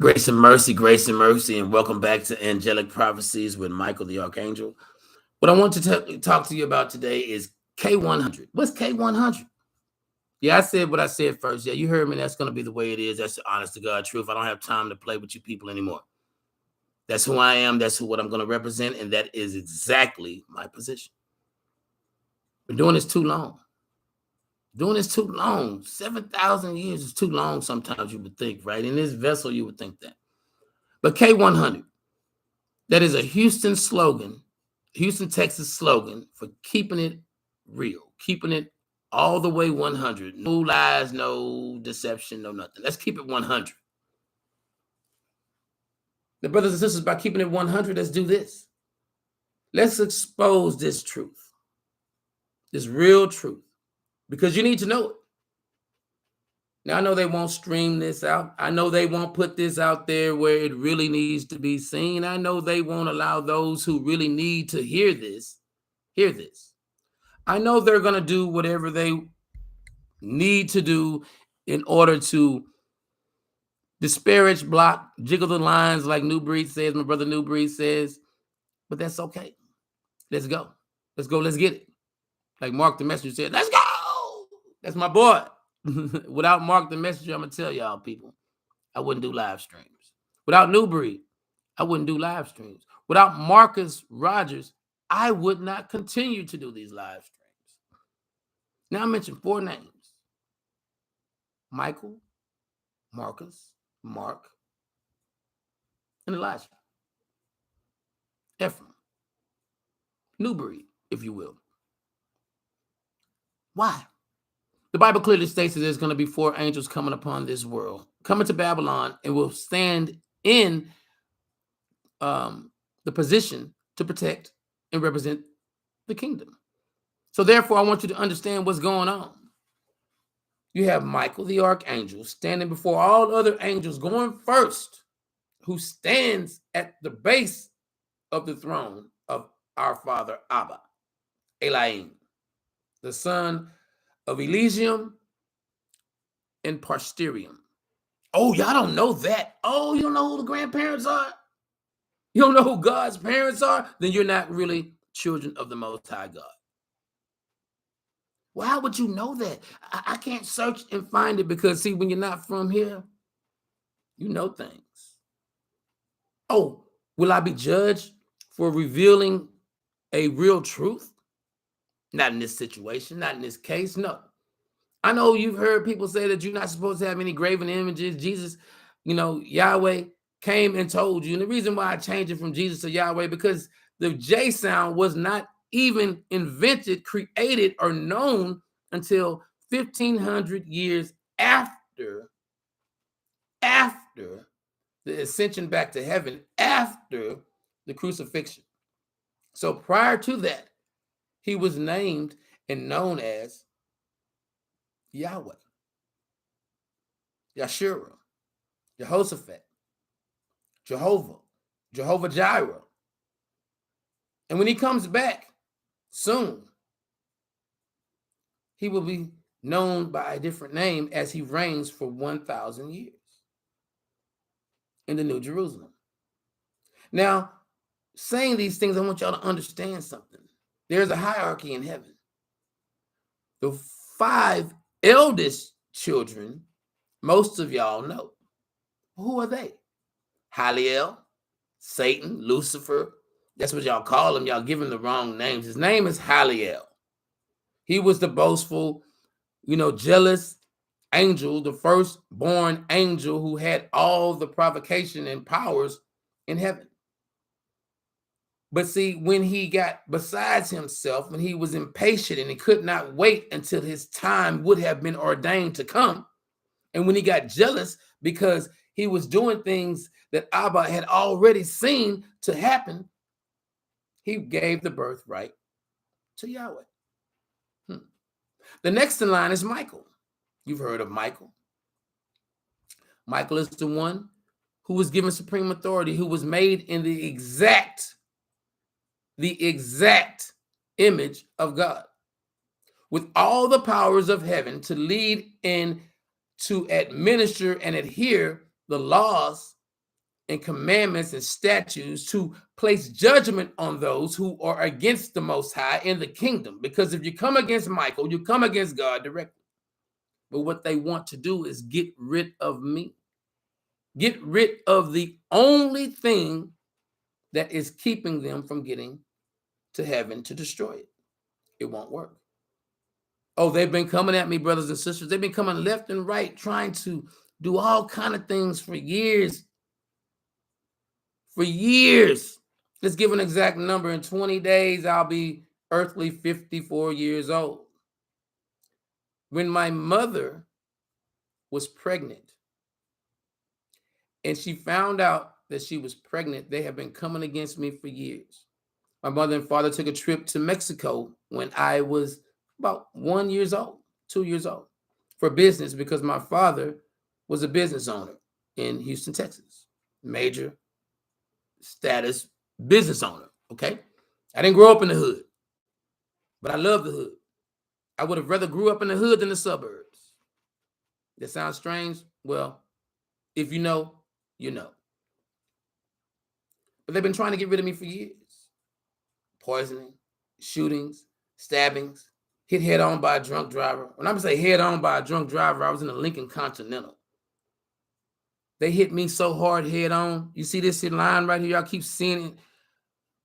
Grace and mercy, and welcome back to Angelic Prophecies with Michael the Archangel. What I want to talk to you about today is K100. What's K100? Yeah, I said what I said first. Yeah, you heard me. That's going to be the way it is. That's the honest to God truth. I don't have time to play with you people anymore. That's who I am. That's what I'm going to represent, and that is exactly my position. Been doing this too long. Doing this too long. 7,000 years is too long sometimes, you would think, right? In this vessel, you would think that. But K100, that is a Houston slogan, Houston, Texas slogan for keeping it real, keeping it all the way 100. No lies, no deception, no nothing. Let's keep it 100. The brothers and sisters, by keeping it 100, let's do this. Let's expose this truth, this real truth, because you need to know it. Now, I know they won't stream this out. I know they won't put this out there where it really needs to be seen. I know they won't allow those who really need to hear this. I know they're going to do whatever they need to do in order to disparage, block, jiggle the lines, like New Breed says, my brother New Breed says, but that's okay. Let's go. Let's go. Let's get it. Like Mark the Messenger said, let's go. That's my boy. Without Mark the Messenger, I'm going to tell y'all people, I wouldn't do live streams. Without New Breed, I wouldn't do live streams. Without Marcus Rogers, I would not continue to do these live streams. Now I mentioned 4 names: Michael, Marcus, Mark, and Elijah. Ephraim. New Breed, if you will. Why? The Bible clearly states that there's going to be 4 angels coming upon this world, coming to Babylon, and will stand in the position to protect and represent the kingdom. So therefore, I want you to understand what's going on. You have Michael, the archangel, standing before all other angels, going first, who stands at the base of the throne of our father Abba, Elohim, the son of Elysium and Parsterium. Oh, y'all don't know that. Oh, you don't know who the grandparents are? You don't know who God's parents are? Then you're not really children of the Most High God. Well, how would you know that? I can't search and find it because, see, when you're not from here, you know things. Oh, will I be judged for revealing a real truth? Not in this situation, not in this case, no. I know you've heard people say that you're not supposed to have any graven images. Jesus, Yahweh came and told you. And the reason why I changed it from Jesus to Yahweh, because the J sound was not even invented, created, or known until 1,500 years after the ascension back to heaven, after the crucifixion. So prior to that, he was named and known as Yahweh, Yahshua, Jehoshaphat, Jehovah, Jehovah Jireh. And when he comes back soon, he will be known by a different name as he reigns for 1,000 years in the New Jerusalem. Now, saying these things, I want y'all to understand something. There's a hierarchy in heaven. The 5 eldest children, most of y'all know. Who are they? Haliel, Satan, Lucifer. That's what y'all call him. Y'all give him the wrong names. His name is Haliel. He was the boastful, jealous angel, the firstborn angel who had all the provocation and powers in heaven. But see, when he got besides himself, when he was impatient and he could not wait until his time would have been ordained to come, and when he got jealous because he was doing things that Abba had already seen to happen, he gave the birthright to Yahweh. The next in line is Michael. You've heard of Michael. Michael is the one who was given supreme authority, who was made in the exact image of God, with all the powers of heaven to lead and to administer and adhere the laws and commandments and statutes to place judgment on those who are against the Most High in the kingdom. Because if you come against Michael, you come against God directly. But what they want to do is get rid of me. Get rid of the only thing that is keeping them from getting to heaven, to destroy it. It won't work. Oh, they've been coming at me, brothers and sisters. They've been coming left and right, trying to do all kind of things for years. For years. Let's give an exact number. In 20 days, I'll be earthly 54 years old. When my mother was pregnant and she found out that she was pregnant, they have been coming against me for years. My mother and father took a trip to Mexico when I was about 1 year old, 2 years old, for business, because my father was a business owner in Houston, Texas. Major status business owner, okay? I didn't grow up in the hood, but I love the hood. I would have rather grew up in the hood than the suburbs. That sounds strange? Well, if you know, you know. But they've been trying to get rid of me for years. Poisoning, shootings, stabbings, hit head on by a drunk driver. When I say head on by a drunk driver, I was in a Lincoln Continental. They hit me so hard head on. You see this line right here? Y'all keep seeing it.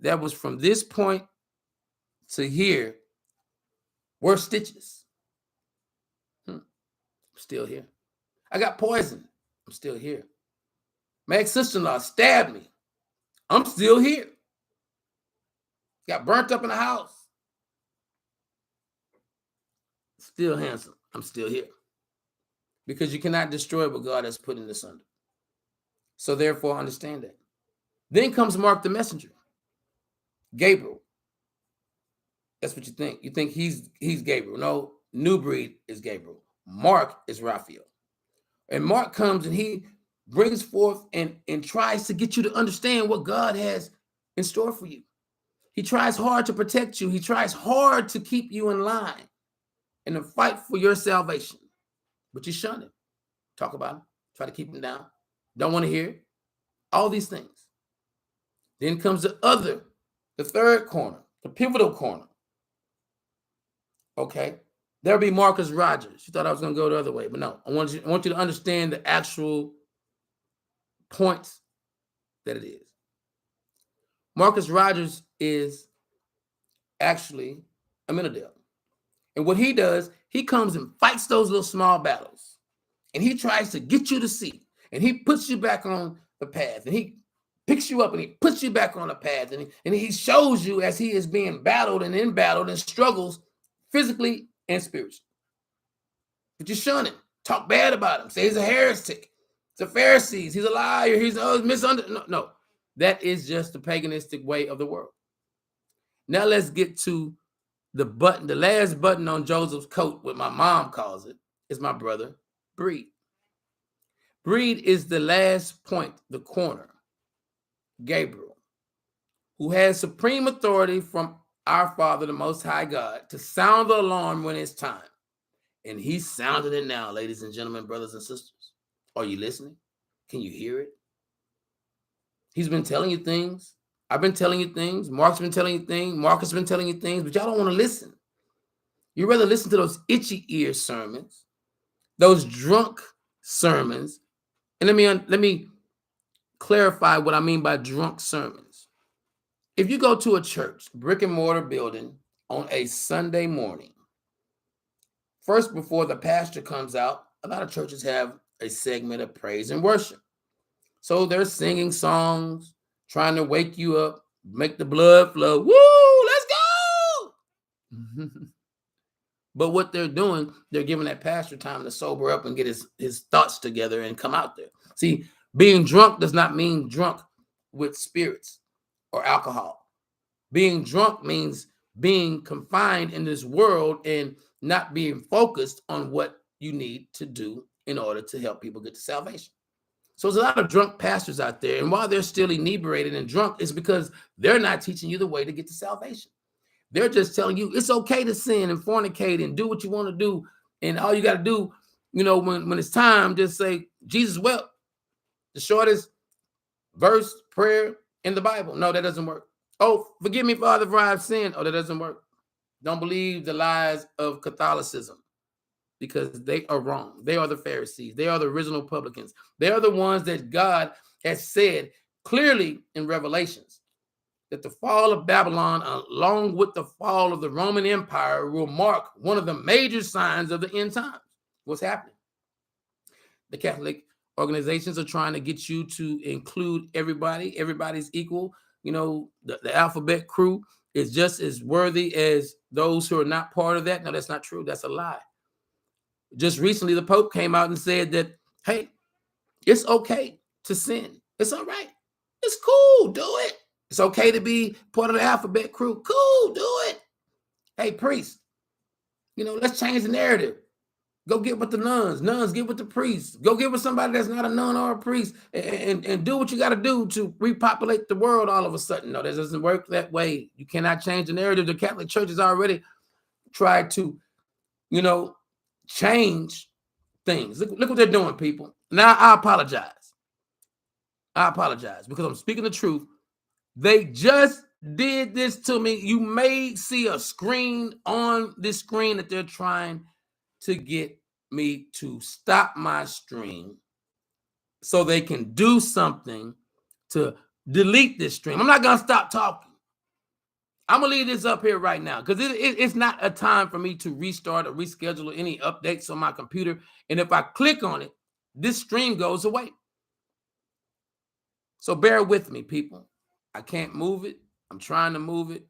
That was from this point to here. Were stitches. I'm still here. I got poisoned. I'm still here. My ex-sister-in-law stabbed me. I'm still here. Got burnt up in the house. Still handsome. I'm still here. Because you cannot destroy what God has put in this under. So therefore, understand that. Then comes Mark the messenger. Gabriel. That's what you think. You think he's Gabriel. No, New Breed is Gabriel. Mark is Raphael. And Mark comes and he brings forth and tries to get you to understand what God has in store for you. He tries hard to protect you. He tries hard to keep you in line and to fight for your salvation. But you shun him. Talk about him. Try to keep him down. Don't want to hear it. All these things. Then comes the third corner, the pivotal corner. Okay. There'll be Marcus Rogers. You thought I was going to go the other way, but no. I want you to understand the actual points that it is. Marcus Rogers is actually a Menadel. And what he does, he comes and fights those little small battles. And he tries to get you to see. And he puts you back on the path. And he picks you up and he puts you back on the path. And he shows you as he is being battled and embattled and struggles physically and spiritually. But you shun him. Talk bad about him. Say he's a heretic. He's a Pharisees. He's a liar. He's misunderstood. No. That is just the paganistic way of the world. Now let's get to the button. The last button on Joseph's coat, what my mom calls it, is my brother, Breed. Breed is the last point, the corner. Gabriel, who has supreme authority from our Father, the Most High God, to sound the alarm when it's time. And he's sounding it now, ladies and gentlemen, brothers and sisters. Are you listening? Can you hear it? He's been telling you things. I've been telling you things. Mark's been telling you things. Marcus has been telling you things, but y'all don't want to listen. You rather listen to those itchy ear sermons, those drunk sermons. And let me clarify what I mean by drunk sermons. If you go to a church, brick and mortar building on a Sunday morning, first, before the pastor comes out, a lot of churches have a segment of praise and worship. So they're singing songs, trying to wake you up, make the blood flow. Woo, let's go. But what they're doing, they're giving that pastor time to sober up and get his thoughts together and come out there. See, being drunk does not mean drunk with spirits or alcohol. Being drunk means being confined in this world and not being focused on what you need to do in order to help people get to salvation. So there's a lot of drunk pastors out there. And while they're still inebriated and drunk, it's because they're not teaching you the way to get to salvation. They're just telling you it's okay to sin and fornicate and do what you want to do. And all you got to do, when it's time, just say, Jesus wept. The shortest verse, prayer in the Bible. No, that doesn't work. Oh, forgive me, Father, for I've sinned. Oh, that doesn't work. Don't believe the lies of Catholicism because they are wrong. They are the Pharisees. They are the original publicans. They are the ones that God has said clearly in Revelations that the fall of Babylon, along with the fall of the Roman Empire, will mark one of the major signs of the end times. What's happening? The Catholic organizations are trying to get you to include everybody. Everybody's equal. You know, the alphabet crew is just as worthy as those who are not part of that. No, that's not true. That's a lie. Just recently, the Pope came out and said that, hey, it's okay to sin. It's all right. It's cool. Do it. It's okay to be part of the alphabet crew. Cool. Do it. Hey, priest, you know, let's change the narrative. Go get with the nuns. Nuns, get with the priests. Go get with somebody that's not a nun or a priest and do what you got to do to repopulate the world all of a sudden. No, that doesn't work that way. You cannot change the narrative. The Catholic Church has already tried to, you know, change things. Look what they're doing, people. Now, I apologize. I apologize because I'm speaking the truth. They just did this to me. You may see a screen on this screen that they're trying to get me to stop my stream so they can do something to delete this stream. I'm not going to stop talking. I'm going to leave this up here right now because it's not a time for me to restart or reschedule any updates on my computer. And if I click on it, this stream goes away. So bear with me, people. I can't move it. I'm trying to move it.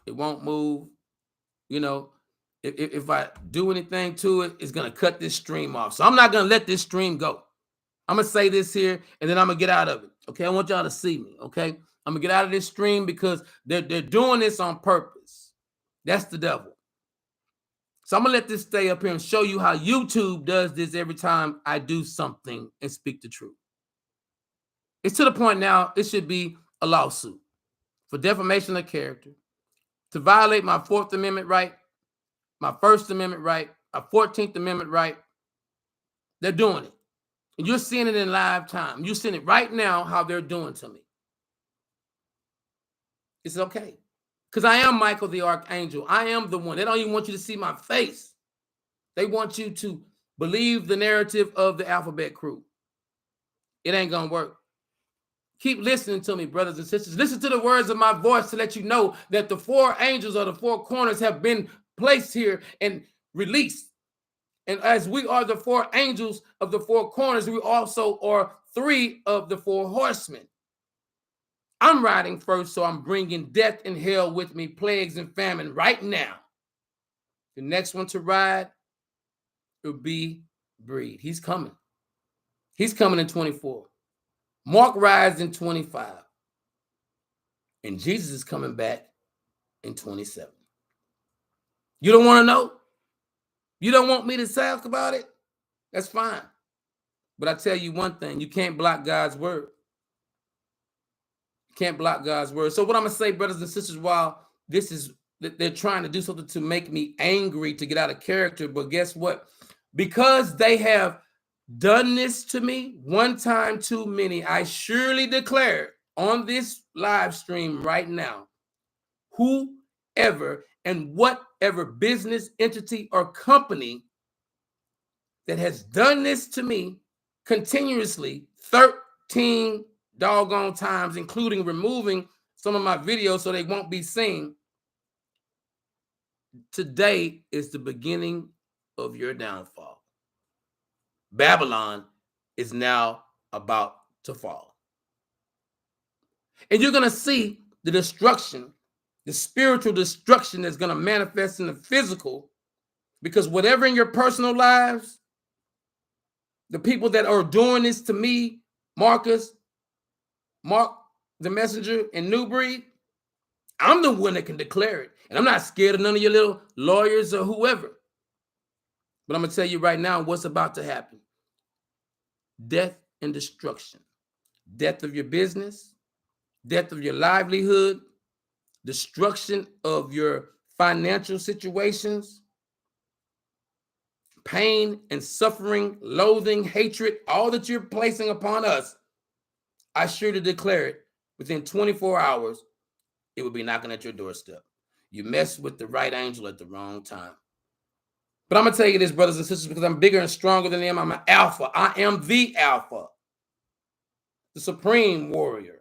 It won't move. You know, if I do anything to it, it's going to cut this stream off. So I'm not going to let this stream go. I'm going to say this here, and then I'm going to get out of it. Okay, I want y'all to see me, okay? I'm going to get out of this stream because they're doing this on purpose. That's the devil. So I'm going to let this stay up here and show you how YouTube does this every time I do something and speak the truth. It's to the point now it should be a lawsuit for defamation of character, to violate my 4th Amendment right, my 1st Amendment right, my 14th Amendment right. They're doing it. And you're seeing it in live time. You're seeing it right now how they're doing to me. It's okay. Because I am Michael the Archangel. I am the one. They don't even want you to see my face. They want you to believe the narrative of the alphabet crew. It ain't going to work. Keep listening to me, brothers and sisters. Listen to the words of my voice to let you know that the 4 angels of the 4 corners have been placed here and released. And as we are the 4 angels of the 4 corners, we also are 3 of the 4 horsemen. I'm riding first, so I'm bringing death and hell with me, plagues and famine right now. The next one to ride will be Breed. He's coming. He's coming in 24. Mark rides in 25. And Jesus is coming back in 27. You don't want to know? You don't want me to talk about it? That's fine. But I tell you one thing, you can't block God's word. You can't block God's word. So what I'm going to say, brothers and sisters, while this is, they're trying to do something to make me angry, to get out of character, but guess what? Because they have done this to me one time too many, I surely declare on this live stream right now, whoever and whatever business, entity, or company that has done this to me continuously 13 doggone times, including removing some of my videos so they won't be seen, today is the beginning of your downfall. Babylon is now about to fall. And you're going to see the destruction, the spiritual destruction that's going to manifest in the physical, because whatever in your personal lives, the people that are doing this to me, Marcus, Mark the Messenger, and New Breed, I'm the one that can declare it. And I'm not scared of none of your little lawyers or whoever. But I'm going to tell you right now what's about to happen. Death and destruction. Death of your business, death of your livelihood, destruction of your financial situations, pain and suffering, loathing, hatred, all that you're placing upon us. I surely declare it, within 24 hours, it will be knocking at your doorstep. You messed with the right angel at the wrong time. But I'm going to tell you this, brothers and sisters, because I'm bigger and stronger than them. I'm an alpha. I am the alpha, the supreme warrior.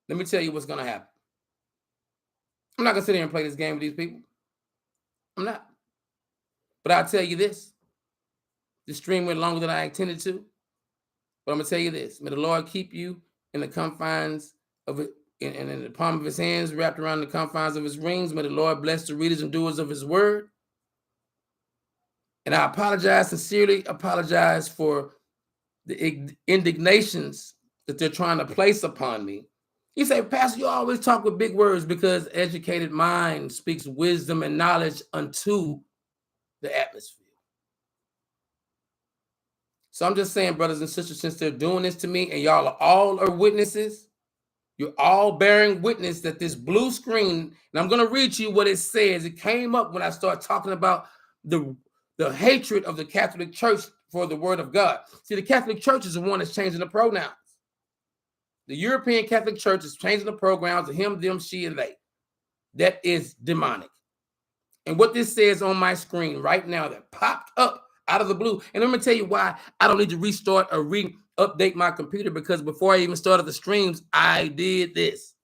Let me tell you what's going to happen. I'm not going to sit here and play this game with these people. I'm not. But I'll tell you this. This stream went longer than I intended to. But I'm going to tell you this. May the Lord keep you in the confines of it, and in the palm of his hands, wrapped around the confines of his rings. May the Lord bless the readers and doers of his word. And I apologize, sincerely apologize for the indignations that they're trying to place upon me. You say, Pastor, you always talk with big words, because educated mind speaks wisdom and knowledge unto the atmosphere. So I'm just saying, brothers and sisters, since they're doing this to me and y'all all are witnesses, you're all bearing witness that this blue screen, and I'm going to read you what it says. It came up when I started talking about the hatred of the Catholic Church for the word of God. See, the Catholic Church is the one that's changing the pronouns. The European Catholic Church is changing the pronouns to him, them, she, and they. That is demonic. And what this says on my screen right now that popped up out of the blue, and I'm going to tell you why I don't need to restart or update my computer, because before I even started the streams, I did this.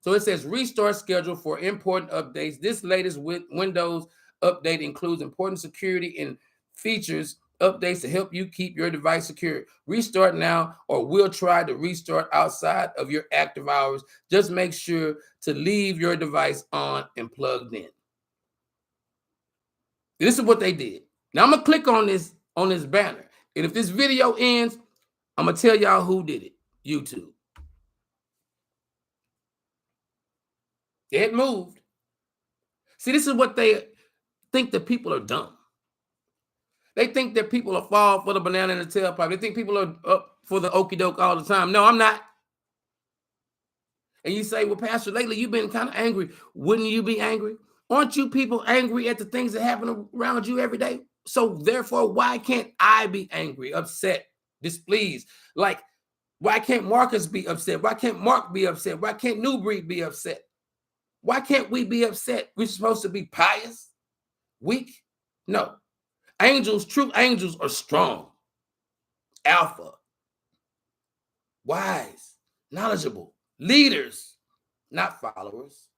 So it says restart schedule for important updates. This latest Windows update includes important security and features updates to help you keep your device secure. Restart now, or we'll try to restart outside of your active hours. Just make sure to leave your device on and plugged in. This is what they did. Now I'm gonna click on this banner, and if this video ends, I'm gonna tell y'all who did it. YouTube. It moved. See, this is what they think, that people are dumb. They think that people will fall for the banana in the tailpipe. They think people are up for the okie doke all the time. No, I'm not. And you say, well, Pastor, lately you've been kind of angry. Wouldn't you be angry? Aren't you people angry at the things that happen around you every day? So therefore, why can't I be angry, upset, displeased? Like, why can't Marcus be upset? Why can't Mark be upset? Why can't Newbreed be upset? Why can't we be upset? We're supposed to be pious, weak? No. Angels, true angels, are strong, alpha, wise, knowledgeable, leaders, not followers.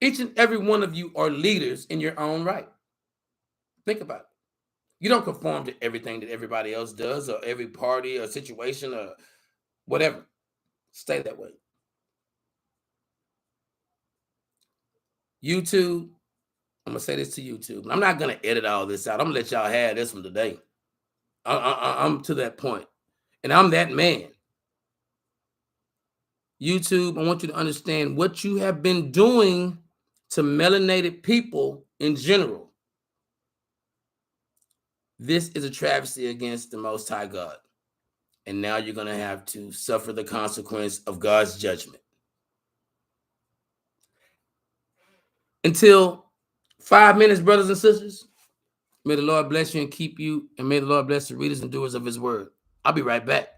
Each and every one of you are leaders in your own right. Think about it. You don't conform to everything that everybody else does, or every party or situation or whatever. Stay that way. YouTube, I'm going to say this to YouTube. I'm not going to edit all this out. I'm going to let y'all have this one today. I'm to that point. And I'm that man. YouTube, I want you to understand what you have been doing to melanated people in general. This is a travesty against the Most High God. And now you're going to have to suffer the consequence of God's judgment. Until 5 minutes, brothers and sisters, may the Lord bless you and keep you, and may the Lord bless the readers and doers of his word. I'll be right back.